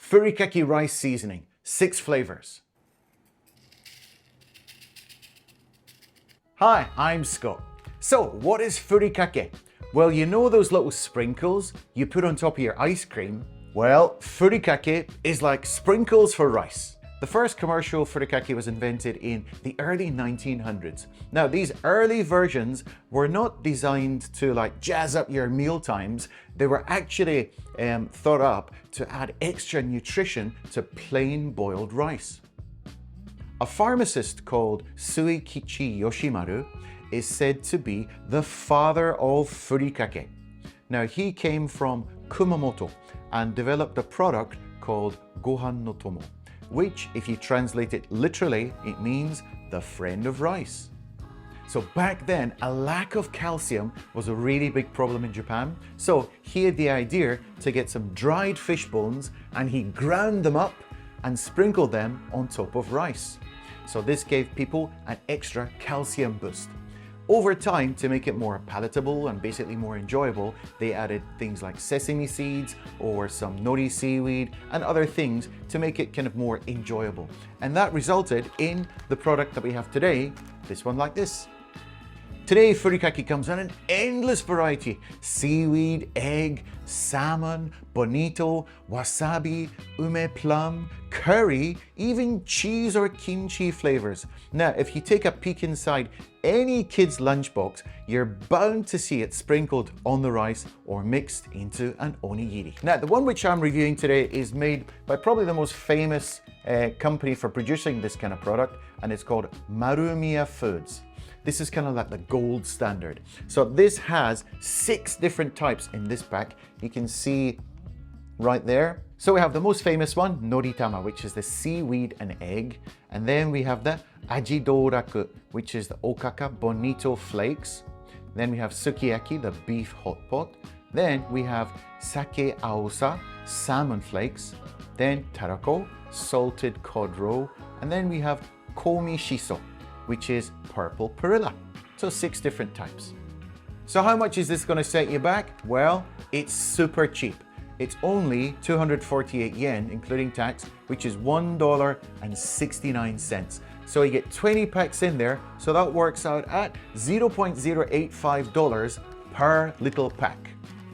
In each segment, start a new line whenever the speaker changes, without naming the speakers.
Furikake rice seasoning, 6 flavors. Hi, I'm Scott. So, what is furikake? Well, you know those little sprinkles you put on top of your ice cream? Well, furikake is like sprinkles for rice. The first commercial furikake was invented in the early 1900s. Now, these early versions were not designed to like jazz up your meal times. They were actually thought up to add extra nutrition to plain boiled rice. A pharmacist called Sukiyaki Yoshimaru is said to be the father of furikake. Now, he came from Kumamoto and developed a product called Gohan no Tomo, which, if you translate it literally, it means the friend of rice. So back then, a lack of calcium was a really big problem in Japan. So he had the idea to get some dried fish bones and he ground them up and sprinkled them on top of rice. So this gave people an extra calcium boost. Over time, to make it more palatable and basically more enjoyable, they added things like sesame seeds or some nori seaweed and other things to make it kind of more enjoyable. And that resulted in the product that we have today, this one like this. Today, furikake comes in an endless variety: seaweed, egg, salmon, bonito, wasabi, ume plum, curry, even cheese or kimchi flavors. Now, if you take a peek inside any kid's lunchbox, you're bound to see it sprinkled on the rice or mixed into an onigiri. Now, the one which I'm reviewing today is made by probably the most famous company for producing this kind of product, and it's called Marumiya Foods. This is kind of like the gold standard. So this has 6 different types in this pack. You can see right there. So we have the most famous one, noritama, which is the seaweed and egg. And then we have the ajidoraku, which is the Okaka Bonito flakes. Then we have sukiyaki, the beef hot pot. Then we have sake aosa, salmon flakes. Then tarako, salted cod roe. And then we have komi shiso, which is purple perilla. So 6 different types. So how much is this gonna set you back? Well, it's super cheap. It's only 248 yen, including tax, which is $1.69. So you get 20 packs in there, so that works out at $0.085 per little pack.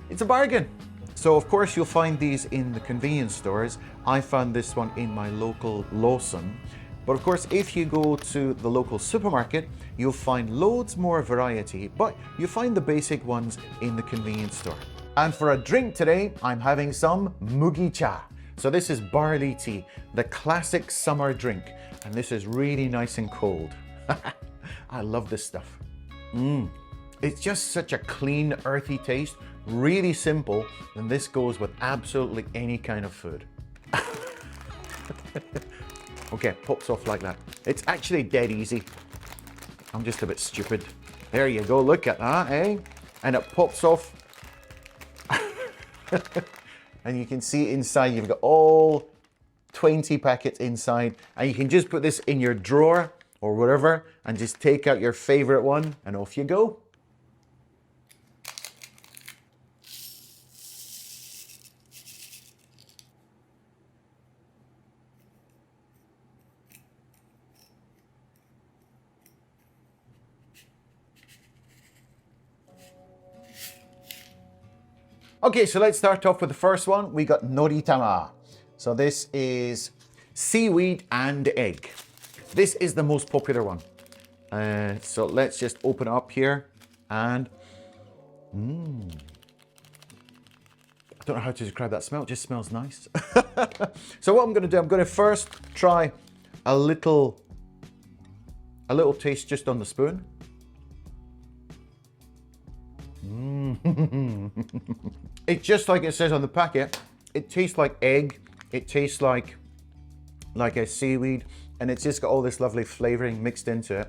It's a bargain. So of course you'll find these in the convenience stores. I found this one in my local Lawson. But of course, if you go to the local supermarket, you'll find loads more variety, but you find the basic ones in the convenience store. And for a drink today, I'm having some mugicha. So this is barley tea, the classic summer drink. And this is really nice and cold. I love this stuff. It's just such a clean, earthy taste, really simple, and this goes with absolutely any kind of food. Okay, pops off like that. It's actually dead easy. I'm just a bit stupid. There you go, look at that, eh? And it pops off. And you can see inside, you've got all 20 packets inside. And you can just put this in your drawer or whatever and just take out your favorite one and off you go. Okay, so let's start off with the first one. We got noritama. So this is seaweed and egg. This is the most popular one. So let's just open it up here and I don't know how to describe that smell. It just smells nice. So what I'm going to do, I'm going to first try a little taste just on the spoon. It's just like it says on the packet. It tastes like egg. It tastes like a seaweed, and it's just got all this lovely flavoring mixed into it.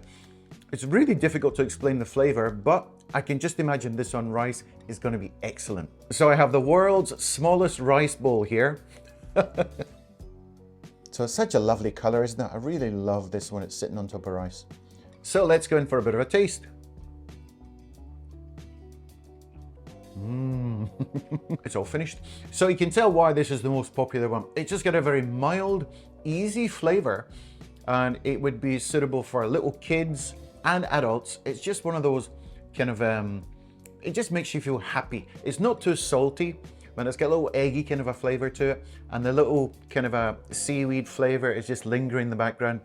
It's really difficult to explain the flavor, but I can just imagine this on rice is going to be excellent. So I have the world's smallest rice bowl here. So it's such a lovely color, isn't it? I really love this when it's sitting on top of rice. So let's go in for a bit of a taste. It's all finished. So you can tell why this is the most popular one. It's just got a very mild, easy flavor, and it would be suitable for little kids and adults. It's just one of those kind of, it just makes you feel happy. It's not too salty, but it's got a little eggy kind of a flavor to it, and the little kind of a seaweed flavor is just lingering in the background.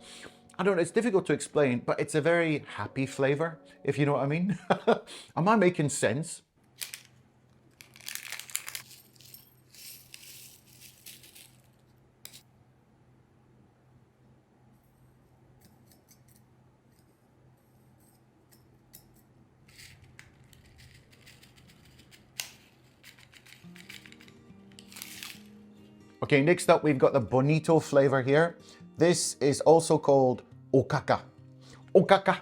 I don't know, it's difficult to explain, but it's a very happy flavor, if you know what I mean. Am I making sense? Okay, next up we've got the Bonito flavor here. This is also called Okaka. Okaka.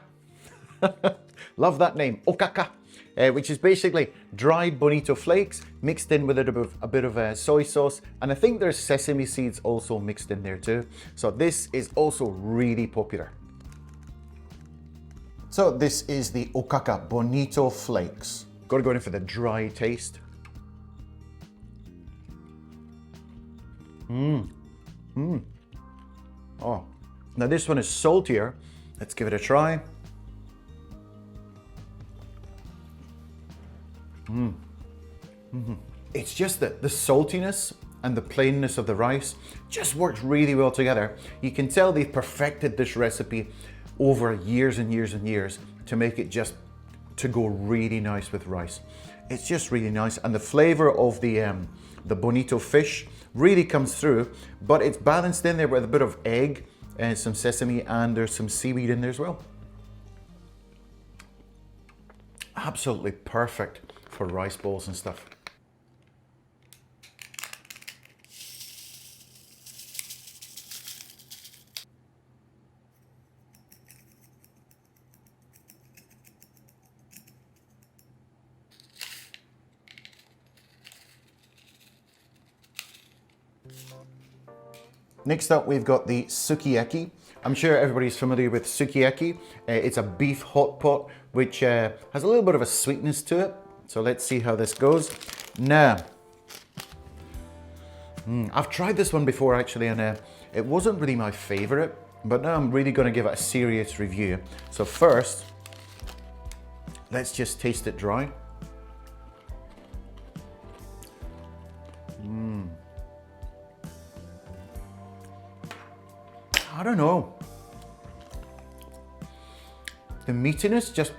Love that name, Okaka. Which is basically dried Bonito flakes mixed in with a bit of soy sauce, and I think there's sesame seeds also mixed in there too. So this is also really popular. So this is the Okaka Bonito flakes. Gotta go in for the dry taste. Oh, now this one is saltier. Let's give it a try. It's just that the saltiness and the plainness of the rice just works really well together. You can tell they've perfected this recipe over years and years and years to make it just to go really nice with rice. It's just really nice, and the flavor of the Bonito fish really comes through, but it's balanced in there with a bit of egg and some sesame, and there's some seaweed in there as well. Absolutely perfect for rice bowls and stuff. Next up, we've got the Sukiyaki. I'm sure everybody's familiar with Sukiyaki. It's a beef hot pot, which has a little bit of a sweetness to it. So let's see how this goes. Now, I've tried this one before actually, and it wasn't really my favorite, but now I'm really gonna give it a serious review. So first, let's just taste it dry. I don't know. The meatiness just,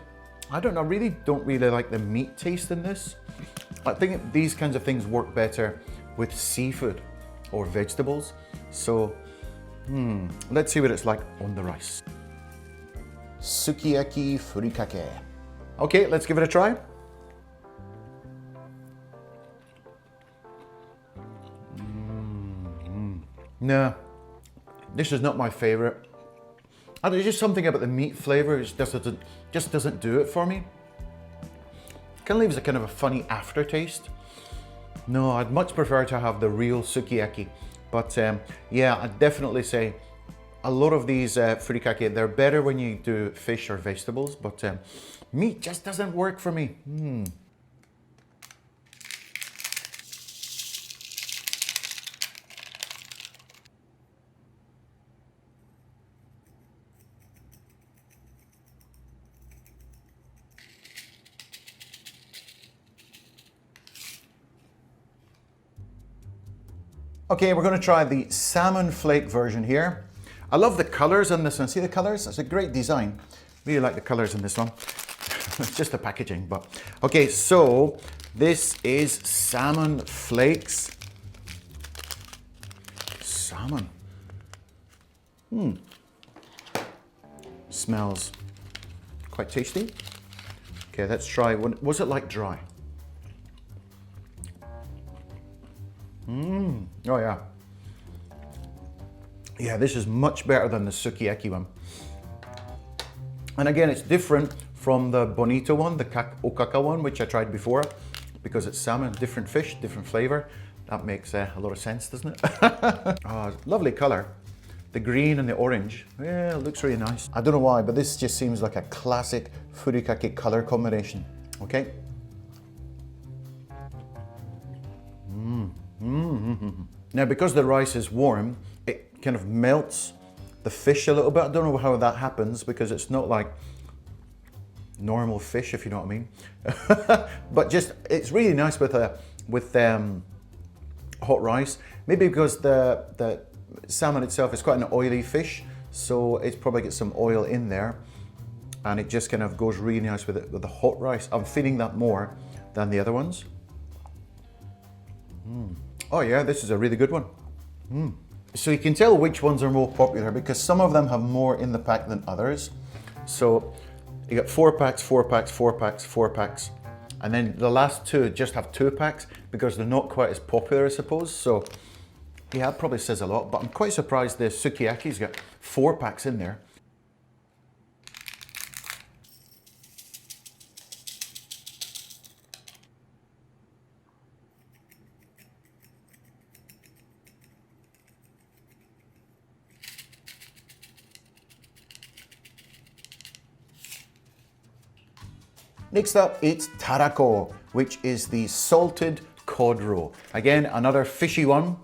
I don't know, I don't really like the meat taste in this. I think these kinds of things work better with seafood or vegetables. So, let's see what it's like on the rice. Sukiyaki Furikake. Okay, let's give it a try. No. This is not my favorite. There's just something about the meat flavor. It just doesn't do it for me. Kind of leaves a kind of a funny aftertaste. No, I'd much prefer to have the real Sukiyaki. But yeah, I'd definitely say a lot of these furikake, they're better when you do fish or vegetables, but meat just doesn't work for me. Okay, we're going to try the salmon flake version here. I love the colors on this one. See the colors? It's a great design. Really like the colors in this one. It's just the packaging, but okay. So this is salmon flakes. Salmon. Smells quite tasty. Okay, let's try one. Was it like dry? Oh yeah. Yeah, this is much better than the Sukiyaki one. And again, it's different from the Bonito one, the Okaka one, which I tried before, because it's salmon, different fish, different flavor. That makes a lot of sense, doesn't it? Oh, lovely color. The green and the orange. Yeah, it looks really nice. I don't know why, but this just seems like a classic furikake color combination. Okay. Now, because the rice is warm, it kind of melts the fish a little bit. I don't know how that happens because it's not like normal fish, if you know what I mean. But just, it's really nice with hot rice. Maybe because the salmon itself is quite an oily fish, so it's probably got some oil in there, and it just kind of goes really nice with it with the hot rice. I'm feeling that more than the other ones. Oh yeah, this is a really good one. So you can tell which ones are more popular because some of them have more in the pack than others. So you got 4 packs, 4 packs, 4 packs, 4 packs. And then the last two just have 2 packs because they're not quite as popular, I suppose. So yeah, that probably says a lot, but I'm quite surprised the Sukiyaki's got 4 packs in there. Next up, it's tarako, which is the salted Cod Roe. Again, another fishy one.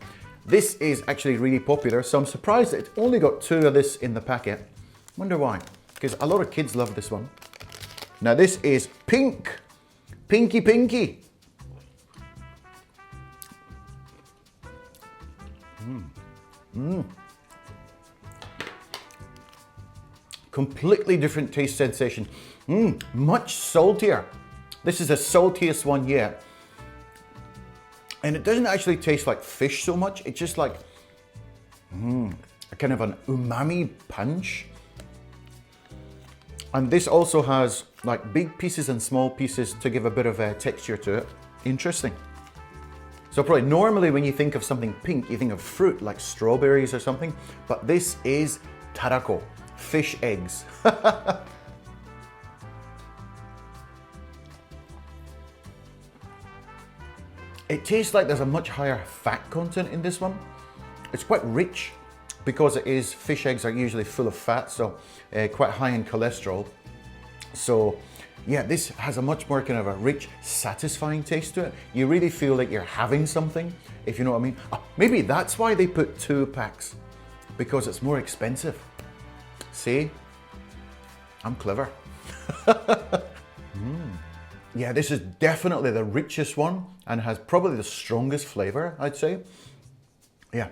This is actually really popular, so I'm surprised that it's only got 2 of this in the packet. Wonder why, because a lot of kids love this one. Now this is pink, pinky pinky. Completely different taste sensation. Much saltier. This is the saltiest one yet. And it doesn't actually taste like fish so much. It's just like a kind of an umami punch. And this also has like big pieces and small pieces to give a bit of a texture to it. Interesting. So probably normally when you think of something pink, you think of fruit like strawberries or something, but this is tarako, fish eggs. It tastes like there's a much higher fat content in this one. It's quite rich because it is, fish eggs are usually full of fat, so quite high in cholesterol. So yeah, this has a much more kind of a rich, satisfying taste to it. You really feel like you're having something, if you know what I mean. Maybe that's why they put 2 packs, because it's more expensive. See? I'm clever. Yeah, this is definitely the richest one and has probably the strongest flavor, I'd say. Yeah,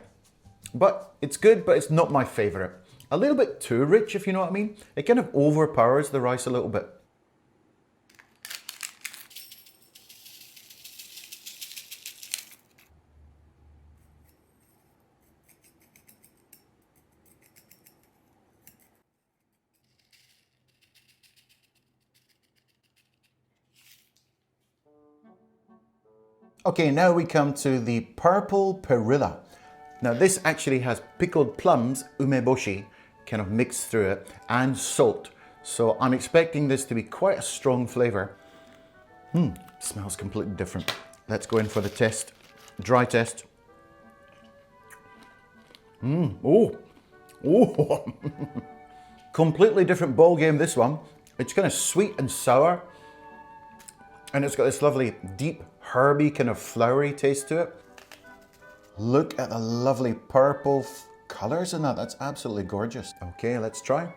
but it's good, but it's not my favorite. A little bit too rich, if you know what I mean. It kind of overpowers the rice a little bit. Okay, now we come to the purple Perilla. Now this actually has pickled plums, umeboshi, kind of mixed through it, and salt. So I'm expecting this to be quite a strong flavor. Smells completely different. Let's go in for the test, dry test. Oh. Completely different ball game, this one. It's kind of sweet and sour, and it's got this lovely deep herby kind of flowery taste to it. Look at the lovely purple colors in that. That's absolutely gorgeous. Okay, let's try.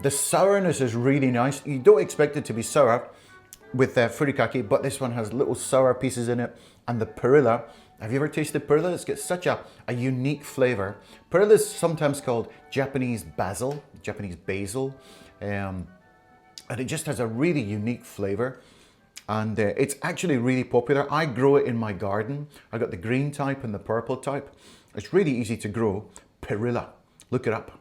The sourness is really nice. You don't expect it to be sour with furikake, but this one has little sour pieces in it. And the Perilla, have you ever tasted Perilla? It's got such a unique flavor. Perilla is sometimes called Japanese basil, and it just has a really unique flavor. And it's actually really popular. I grow it in my garden. I got the green type and the purple type. It's really easy to grow. Perilla, look it up.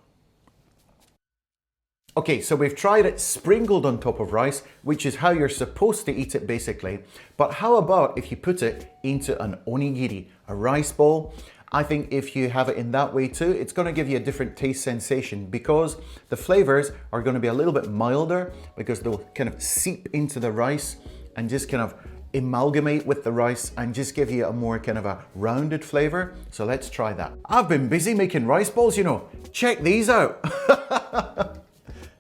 Okay, so we've tried it sprinkled on top of rice, which is how you're supposed to eat it basically. But how about if you put it into an onigiri, a rice ball? I think if you have it in that way too, it's going to give you a different taste sensation because the flavors are going to be a little bit milder because they'll kind of seep into the rice and just kind of amalgamate with the rice and just give you a more kind of a rounded flavor. So let's try that. I've been busy making rice balls, you know. Check these out.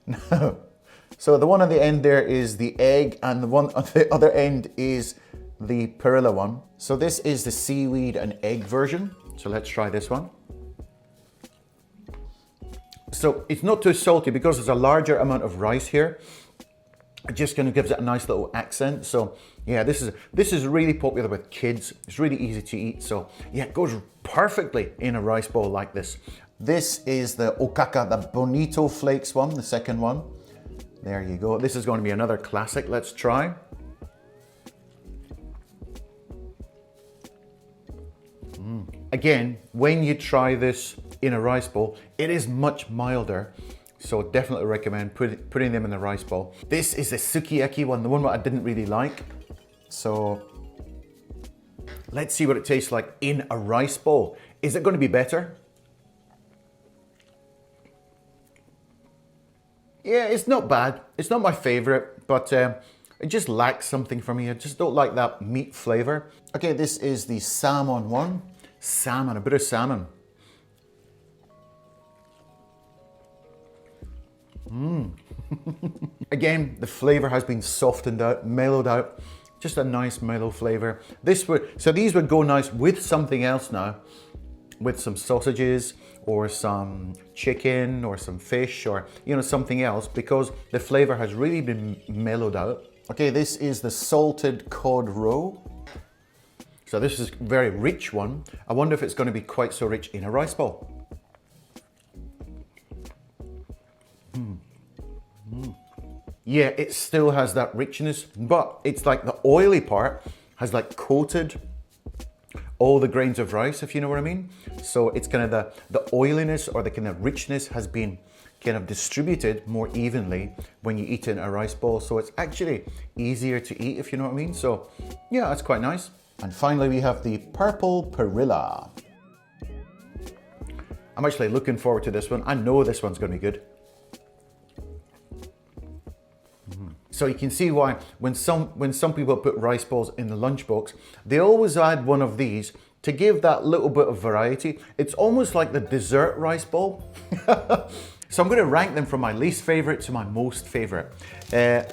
No. So the one on the end there is the egg, and the one on the other end is the Perilla one. So this is the seaweed and egg version. So let's try this one. So it's not too salty because there's a larger amount of rice here. It just kind of gives it a nice little accent. So yeah, this is really popular with kids. It's really easy to eat. So yeah, it goes perfectly in a rice bowl like this. This is the Okaka, the Bonito Flakes one, the second one. There you go. This is going to be another classic. Let's try. Again, when you try this in a rice bowl, it is much milder. So definitely recommend putting them in the rice bowl. This is the Sukiyaki one, the one that I didn't really like. So let's see what it tastes like in a rice bowl. Is it going to be better? Yeah, it's not bad. It's not my favorite, but it just lacks something for me. I just don't like that meat flavor. Okay, this is the salmon one. Salmon, a bit of salmon. Again, the flavor has been softened out, mellowed out. Just a nice mellow flavor. So these would go nice with something else now, with some sausages or some chicken or some fish or something else, because the flavor has really been mellowed out. Okay, this is the salted Cod Roe. So this is a very rich one. I wonder if it's going to be quite so rich in a rice bowl. Yeah, it still has that richness, but it's like the oily part has like coated all the grains of rice, if you know what I mean. So it's kind of the oiliness or the kind of richness has been kind of distributed more evenly when you eat it in a rice bowl. So it's actually easier to eat, if you know what I mean. So yeah, that's quite nice. And finally, we have the purple Perilla. I'm actually looking forward to this one. I know this one's going to be good. So you can see why when some people put rice bowls in the lunchbox, they always add one of these to give that little bit of variety. It's almost like the dessert rice bowl. So I'm going to rank them from my least favorite to my most favorite.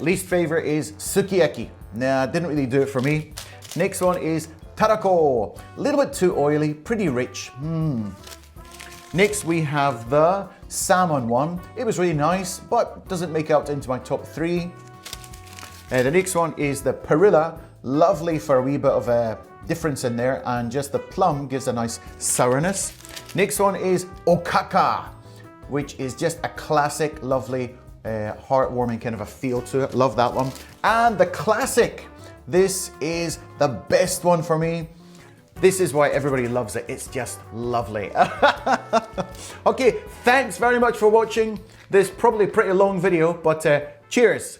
Least favorite is Sukiyaki. Nah, didn't really do it for me. Next one is Tarako. A little bit too oily, pretty rich. Next we have the salmon one. It was really nice, but doesn't make out into my top 3. The next one is the Perilla. Lovely for a wee bit of a difference in there, and just the plum gives a nice sourness. Next one is Okaka, which is just a classic, lovely, heartwarming kind of a feel to it. Love that one. And the classic. This is the best one for me. This is why everybody loves it. It's just lovely. Okay, thanks very much for watching this probably pretty long video, but cheers.